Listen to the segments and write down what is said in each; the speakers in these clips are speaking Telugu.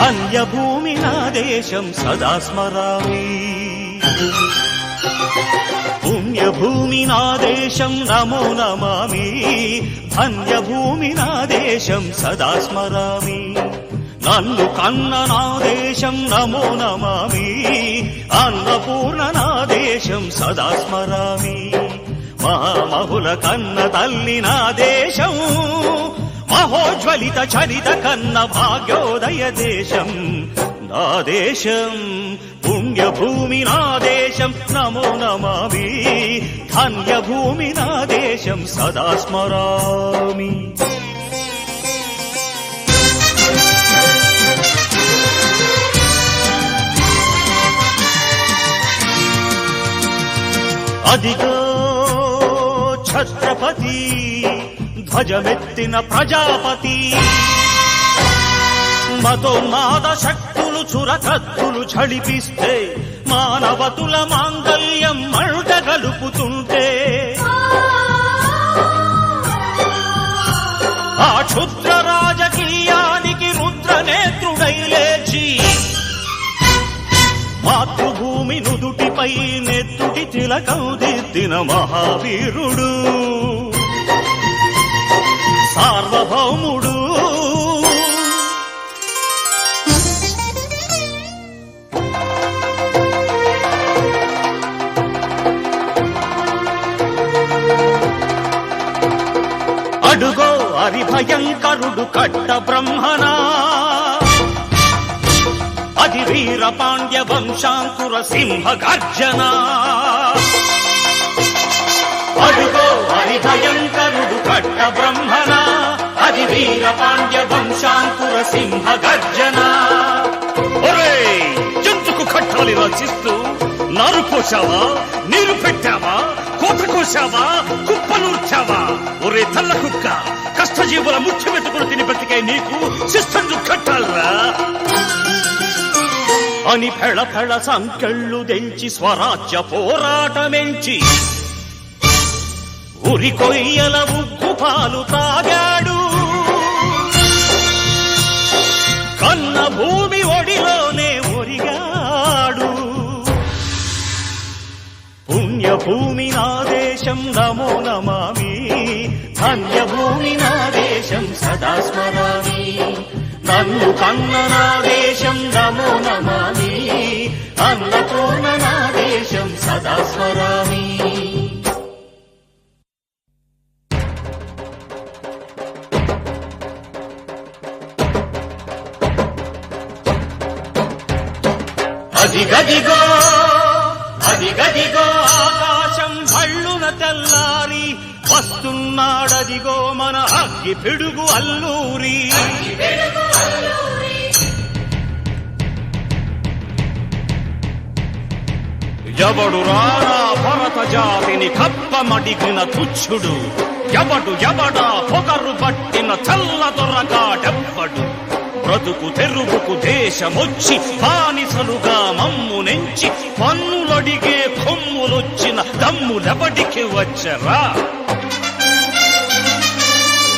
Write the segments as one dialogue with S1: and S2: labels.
S1: ధన్యభూమి నా దేశం సదా స్మరామి. పుణ్యభూమి నా దేశం నమో నమామి. ధన్యభూమి నా దేశం సదా స్మరామి. నన్ను కన్న నా దేశం నమో నమామి. అన్నపూర్ణ నా దేశం సదా స్మరామి. మహామహుల కన్న తల్లి నా దేశం. మహోజ్వలిత చరిత కన్న భాగ్యోదయ దేశం నా దేశం. పుణ్యభూమి నా దేశం నమో నమామి. ధన్యభూమి నా దేశం సదా స్మరామి. అదిగో ఛత్రపతి ధ్వజమెత్తిన ప్రజాపతి. మతోన్మాద శక్తులు చురకత్తులు ఝళిపిస్తే మానవతుల మాంగల్యం మంట గలుపుతుంటే ఆ క్షుద్ర రాజకీయానికి రుద్రనేత్రుడై లేచి మాతృభూమి నుదుటిపై నెత్తుటి తిలకం దిద్దిన మహావీరుడు సార్వభౌముడు. అడుగో హరిభయంకరుడు కట్ట బ్రహ్మనా. అది వీర పాండ్య వంశాంకుర సింహ గర్జన. అడుగో హరిభయంకరుడు కట్ట బ్రహ్మణ. అది వీర పాండ్య వంశాంకుర సింహ గర్జన. ఒరే జంతుకు కట్టాలి రచిస్తూ నారు పోసావా, నీరు పెట్టావా, కోత కోసావా, కుప్పనూర్చావా? ఒరే తల్ల కుక్క, కష్టజీవుల ముఖ్య వెతుకులు తిని బ్రతికే నీకు శిస్తందు కట్టాలరా అని ఫెళ ఫెళ సంకెళ్ళు తెంచి స్వరాజ్య పోరాటమెంచి ఉరి కొయ్యల ఉగ్గు పాలు తాగాడు. కన్న భూమి ఒడిలోనే ఒరిగాడు. పుణ్యభూమి నా దేశం నమో నమామి. ధన్యభూమి నా దేశం సదా స్మరామి. నన్ను కన్న నా దేశం నమో నమామి. అన్నపూర్ణ నా దేశం సదా స్మరామి. అదిగదిగో అదిగదిగో ఆకాశం భళ్ళున తెల్లారి వస్తున్నాడదిగో మన అగ్గి పిడుగు అల్లూరి. ఎవడు రారా భరత జాతిని కప్పమడిగిన తుచ్చుడు. ఎవడా పొగరు పట్టిన చల్ల దొరగాడెవ్వడు. బ్రతుకు తెరువుకు దేశమొచ్చి బానిసలుగా మమ్ము నెంచి పన్నులడిగే కొమ్ములొచ్చిన దమ్ములెవడికి వచ్చరా?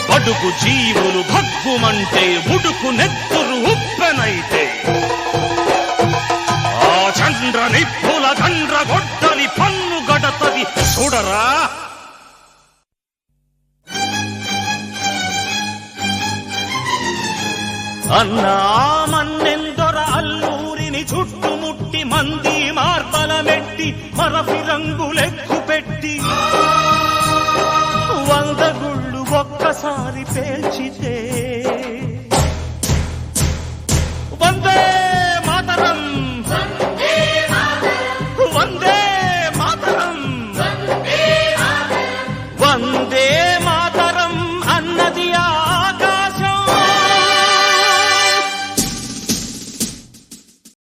S1: బడుగు జీవులు భగ్గుమంటే ఉడుకు నెత్తురు ఉప్పెనైతే ఆ చంద్ర నిప్పుల గండ్ర గొడ్డలి పన్ను గడతది చూడరా. అన్నా మన్నెందొర అల్లూరిని చుట్టుముట్టి మంది మార్బలమెట్టి మరఫి రంగులెక్కు పెట్టి 100 గుళ్ళు ఒక్కసారి పేల్చితే వందే మాతరం వందే మాతరం వందే మాతరం అన్నది ఆ